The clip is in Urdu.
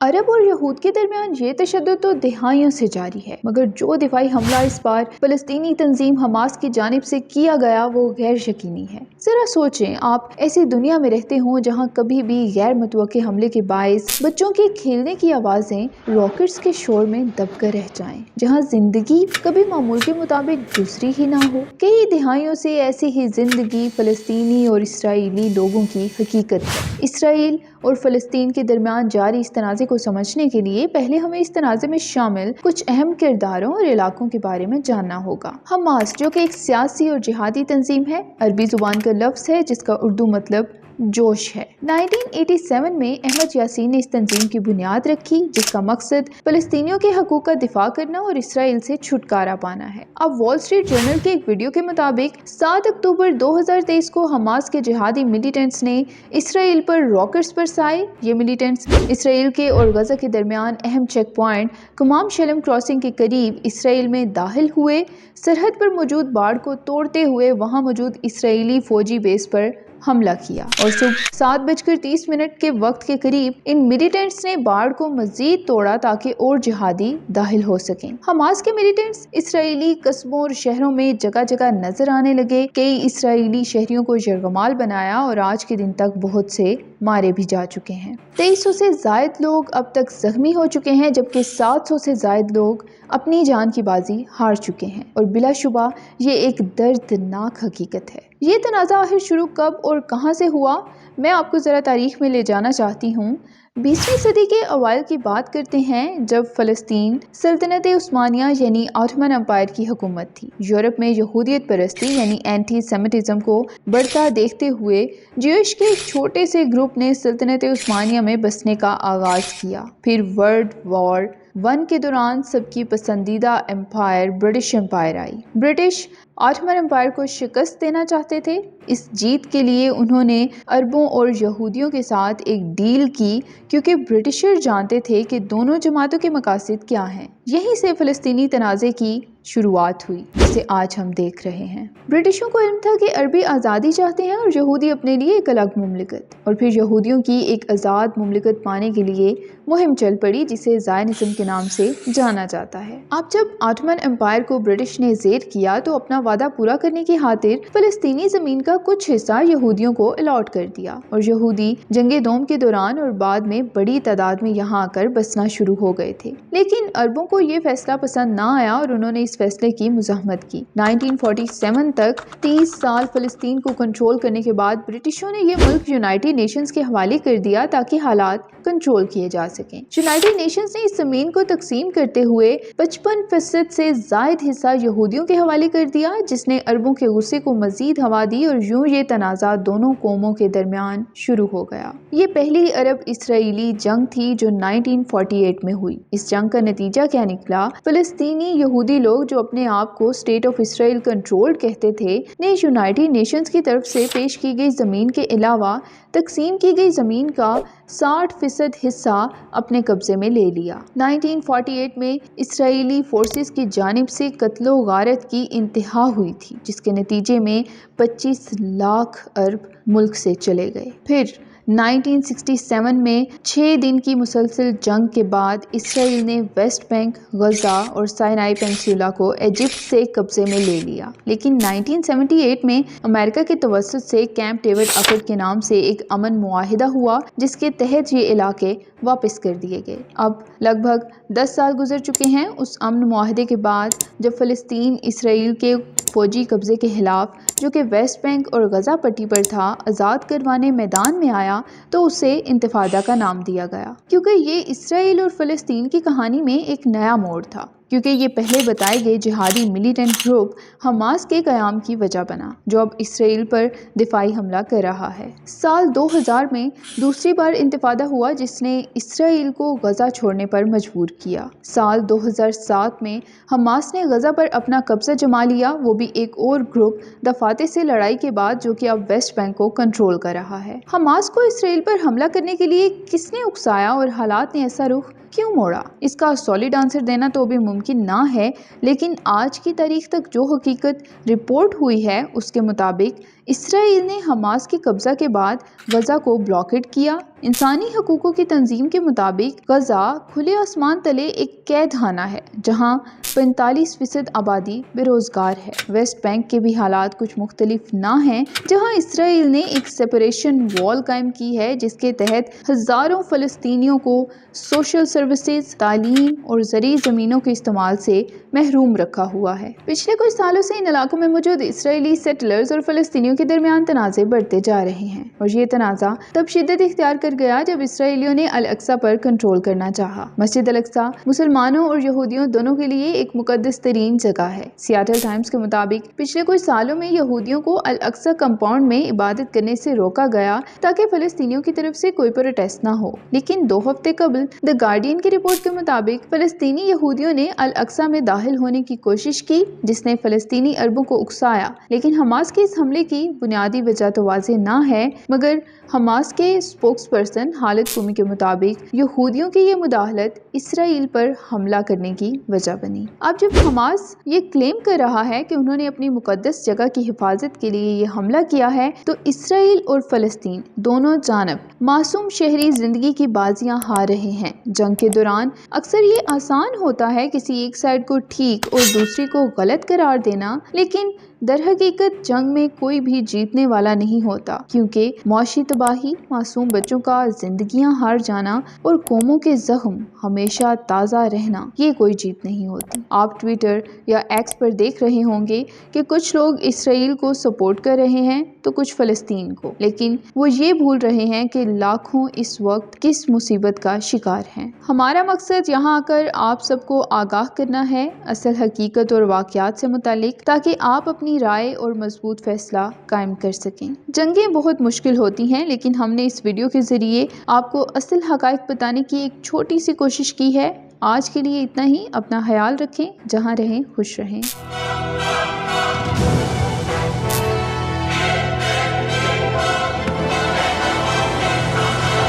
عرب اور یہود کے درمیان یہ تشدد تو دہائیوں سے جاری ہے، مگر جو دفاعی حملہ اس بار فلسطینی تنظیم حماس کی جانب سے کیا گیا وہ غیر یقینی ہے۔ ذرا سوچیں، آپ ایسی دنیا میں رہتے ہوں جہاں کبھی بھی غیر متوقع حملے کے باعث بچوں کی کھیلنے کی آوازیں راکٹس کے شور میں دب کر رہ جائیں، جہاں زندگی کبھی معمول کے مطابق گزری ہی نہ ہو۔ کئی دہائیوں سے ایسی ہی زندگی فلسطینی اور اسرائیلی لوگوں کی حقیقت ہے۔ اسرائیل اور فلسطین کے درمیان جاری اس تنازع کو سمجھنے کے لیے پہلے ہمیں اس تنازع میں شامل کچھ اہم کرداروں اور علاقوں کے بارے میں جاننا ہوگا۔ حماس، جو کہ ایک سیاسی اور جہادی تنظیم ہے، عربی زبان کا لفظ ہے جس کا اردو مطلب جوش ہے۔ 1987 میں احمد یاسین نے اس تنظیم کی بنیاد رکھی، جس کا مقصد فلسطینیوں کے حقوق کا دفاع کرنا اور اسرائیل سے چھٹکارا پانا ہے۔ اب وال اسٹریٹ جرنل کے ایک ویڈیو کے مطابق 7 اکتوبر 2023 کو حماس کے جہادی ملیٹنٹس نے اسرائیل پر راکٹس برسائے۔ یہ ملیٹنٹس اسرائیل کے اور غزہ کے درمیان اہم چیک پوائنٹ کمام شلم کراسنگ کے قریب اسرائیل میں داخل ہوئے، سرحد پر موجود باڑ کو توڑتے ہوئے وہاں موجود اسرائیلی فوجی بیس پر حملہ کیا، اور صبح 7:30 کے وقت کے قریب ان ملیٹنٹس نے باڑ کو مزید توڑا تاکہ اور جہادی داخل ہو سکیں۔ حماس کے ملیٹنٹس اسرائیلی قصبوں اور شہروں میں جگہ جگہ نظر آنے لگے، کئی اسرائیلی شہریوں کو یرغمال بنایا اور آج کے دن تک بہت سے مارے بھی جا چکے ہیں۔ 2300 سے زائد لوگ اب تک زخمی ہو چکے ہیں، جبکہ 700 سے زائد لوگ اپنی جان کی بازی ہار چکے ہیں، اور بلا شبہ یہ ایک دردناک حقیقت ہے۔ یہ تنازع آخر شروع کب اور کہاں سے ہوا؟ میں آپ کو ذرا تاریخ میں لے جانا چاہتی ہوں۔ 20ویں صدی کے اوائل کی بات کرتے ہیں، جب فلسطین سلطنت عثمانیہ یعنی آٹومن امپائر کی حکومت تھی۔ یورپ میں یہودیت پرستی یعنی اینٹی سیمیٹزم کو بڑھتا دیکھتے ہوئے جیوش کے ایک چھوٹے سے گروپ نے سلطنت عثمانیہ میں بسنے کا آغاز کیا۔ پھر ورلڈ وار ون کے دوران سب کی پسندیدہ امپائر برٹش امپائر آئی۔ برٹش آٹومن امپائر کو شکست دینا چاہتے تھے۔ اس جیت کے لیے انہوں نے عربوں اور یہودیوں کے ساتھ ایک ڈیل کی، کیونکہ برٹشر جانتے تھے کہ دونوں جماعتوں کے مقاصد کیا ہیں۔ یہیں سے فلسطینی تنازع کی شروعات ہوئی، جسے آج ہم دیکھ رہے ہیں۔ برٹشوں کو علم تھا کہ عربی آزادی چاہتے ہیں اور یہودی اپنے لیے ایک الگ مملکت، اور پھر یہودیوں کی ایک آزاد مملکت پانے کے لیے مہم چل پڑی، جسے زائنزم کے نام سے جانا جاتا ہے۔ اب جب آٹومن امپائر کو برٹش نے زیر کیا تو اپنا وعدہ پورا کرنے کی خاطر فلسطینی زمین کا کچھ حصہ یہودیوں کو الاٹ کر دیا، اور یہودی جنگ دوم کے دوران اور بعد میں بڑی تعداد میں یہاں آ کر بسنا شروع ہو گئے تھے۔ لیکن عربوں کو یہ فیصلہ پسند نہ آیا اور انہوں نے اس فیصلے کی مزاحمت کی۔ 1947 تک 30 سال فلسطین کو کنٹرول کرنے کے بعد برٹشوں نے یہ ملک یونائیٹڈ نیشنز کے حوالے کر دیا تاکہ حالات کنٹرول کیے جا سکیں۔ یونائیٹڈ نیشنز نے اس زمین کو تقسیم کرتے ہوئے 55% سے زائد حصہ یہودیوں کے حوالے کر دیا، جس نے عربوں کے غصے کو مزید ہوا دی، اور یوں یہ تنازع دونوں قوموں کے درمیان شروع ہو گیا۔ یہ پہلی عرب اسرائیلی جنگ تھی جو 1948 میں ہوئی۔ اس جنگ کا نتیجہ کیا نکلا؟ فلسطینی یہودی لوگ جو اپنے آپ کو اسٹیٹ آف اسرائیل کنٹرولڈ کہتے تھے، نے یونائیٹڈ نیشنز کی طرف سے پیش کی گئی زمین کے علاوہ تقسیم کی گئی زمین کا 60% حصہ اپنے قبضے میں لے لیا۔ 1948 میں اسرائیلی فورسز کی جانب سے قتل و غارت کی انتہا ہوئی تھی، جس کے نتیجے میں 25 لاکھ عرب ملک سے چلے گئے۔ پھر 1967 میں 6 دن کی مسلسل جنگ کے بعد اسرائیل نے ویسٹ بینک، غزہ اور سائنائی پینسیولا کو ایجپٹ سے قبضے میں لے لیا۔ لیکن 1978 میں امریکہ کے توسط سے کیمپ ڈیوڈ عقد کے نام سے ایک امن معاہدہ ہوا، جس کے تحت یہ علاقے واپس کر دیے گئے۔ اب لگ بھگ 10 سال گزر چکے ہیں اس امن معاہدے کے بعد، جب فلسطین اسرائیل کے فوجی قبضے کے خلاف، جو کہ ویسٹ بینک اور غزہ پٹی پر تھا، آزاد کروانے میدان میں آیا تو اسے انتفاضہ کا نام دیا گیا، کیونکہ یہ اسرائیل اور فلسطین کی کہانی میں ایک نیا موڑ تھا، کیونکہ یہ پہلے بتائے گئے جہادی ملیٹنٹ گروپ حماس کے قیام کی وجہ بنا، جو اب اسرائیل پر دفاعی حملہ کر رہا ہے۔ سال 2000 میں دوسری بار انتفاضہ ہوا، جس نے اسرائیل کو غزہ چھوڑنے پر مجبور کیا۔ سال 2007 میں حماس نے غزہ پر اپنا قبضہ جما لیا، وہ بھی ایک اور گروپ دفاتر سے لڑائی کے بعد، جو کہ اب ویسٹ بینک کو کنٹرول کر رہا ہے۔ حماس کو اسرائیل پر حملہ کرنے کے لیے کس نے اکسایا اور حالات نے ایسا رخ کیوں موڑا؟ اس کا سالڈ آنسر دینا تو بھی ممکن نہ ہے، لیکن آج کی تاریخ تک جو حقیقت رپورٹ ہوئی ہے اس کے مطابق اسرائیل نے حماس کے قبضہ کے بعد غزہ کو بلاکڈ کیا۔ انسانی حقوقوں کی تنظیم کے مطابق غزہ کھلے آسمان تلے ایک قید خانہ ہے جہاں 45% آبادی بے روزگار ہے۔ ویسٹ بینک کے بھی حالات کچھ مختلف نہ ہیں، جہاں اسرائیل نے ایک سیپریشن وال قائم کی ہے جس کے تحت ہزاروں فلسطینیوں کو سوشل سروسز، تعلیم اور زرعی زمینوں کے استعمال سے محروم رکھا ہوا ہے۔ پچھلے کچھ سالوں سے ان علاقوں میں موجود اسرائیلی سیٹلرز اور فلسطینیوں کے درمیان تنازع بڑھتے جا رہے ہیں، اور یہ تنازع تب شدت اختیار کر گیا جب اسرائیلیوں نے الاقصی پر کنٹرول کرنا چاہا۔ مسجد الاقصی مسلمانوں اور یہودیوں دونوں کے لیے ایک مقدس ترین جگہ ہے۔ سیاٹل ٹائمز کے مطابق پچھلے کچھ سالوں میں یہودیوں کو الاقصی کمپاؤنڈ میں عبادت کرنے سے روکا گیا تاکہ فلسطینیوں کی طرف سے کوئی پروٹیسٹ نہ ہو، لیکن 2 ہفتے قبل دی گارڈین کی رپورٹ کے مطابق فلسطینی یہودیوں نے الاقصی میں داخل ہونے کی کوشش کی جس نے فلسطینی عربوں کو اکسایا، لیکن حماس کے اس حملے کی بنیادی وجہ تو واضح نہ ہے، مگر حماس کے اسپوکس پرسن خالد کومی کے مطابق یہودیوں کی یہ مداخلت اسرائیل پر حملہ کرنے کی وجہ بنی۔ اب جب حماس یہ کلیم کر رہا ہے کہ انہوں نے اپنی مقدس جگہ کی حفاظت کے لیے یہ حملہ کیا ہے، تو اسرائیل اور فلسطین دونوں جانب معصوم شہری زندگی کی بازیاں ہار رہے ہیں۔ جنگ کے دوران اکثر یہ آسان ہوتا ہے کسی ایک سائڈ کو ٹھیک اور دوسری کو غلط قرار دینا، لیکن در حقیقت جنگ میں کوئی بھی جیتنے والا نہیں ہوتا، کیونکہ معاشی تباہی، معصوم بچوں کا زندگیاں ہار جانا اور قوموں کے زخم ہمیشہ تازہ رہنا، یہ کوئی جیت نہیں ہوتی۔ آپ ٹویٹر یا ایکس پر دیکھ رہے ہوں گے کہ کچھ لوگ اسرائیل کو سپورٹ کر رہے ہیں تو کچھ فلسطین کو، لیکن وہ یہ بھول رہے ہیں کہ لاکھوں اس وقت کس مصیبت کا شکار ہیں۔ ہمارا مقصد یہاں آ کر آپ سب کو آگاہ کرنا ہے اصل حقیقت اور واقعات سے متعلق، تاکہ آپ اپنی رائے اور مضبوط فیصلہ قائم کر سکیں۔ جنگیں بہت مشکل ہوتی ہیں، لیکن ہم نے اس ویڈیو کے ذریعے آپ کو اصل حقائق بتانے کی ایک چھوٹی سی کوشش کی ہے۔ آج کے لیے اتنا ہی۔ اپنا خیال رکھیں، جہاں رہیں خوش رہیں۔